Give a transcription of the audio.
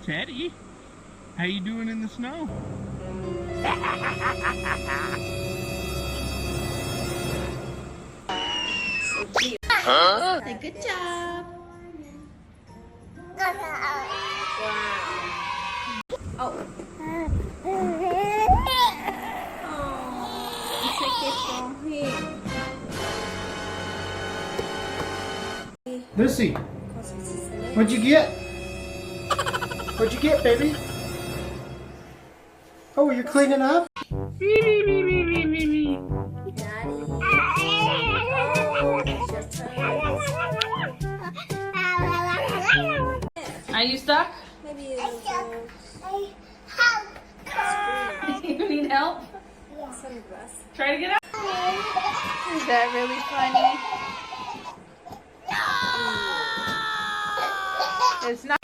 Teddy, how you doing in the snow? So cute. Huh? Say good job. Wow. Oh. Take it from here. Lucy, what'd you get? What'd you get, baby? Oh, you're cleaning up? Are you stuck? Maybe you You need help? sunglass. Try to get up. Is that really funny? It's not.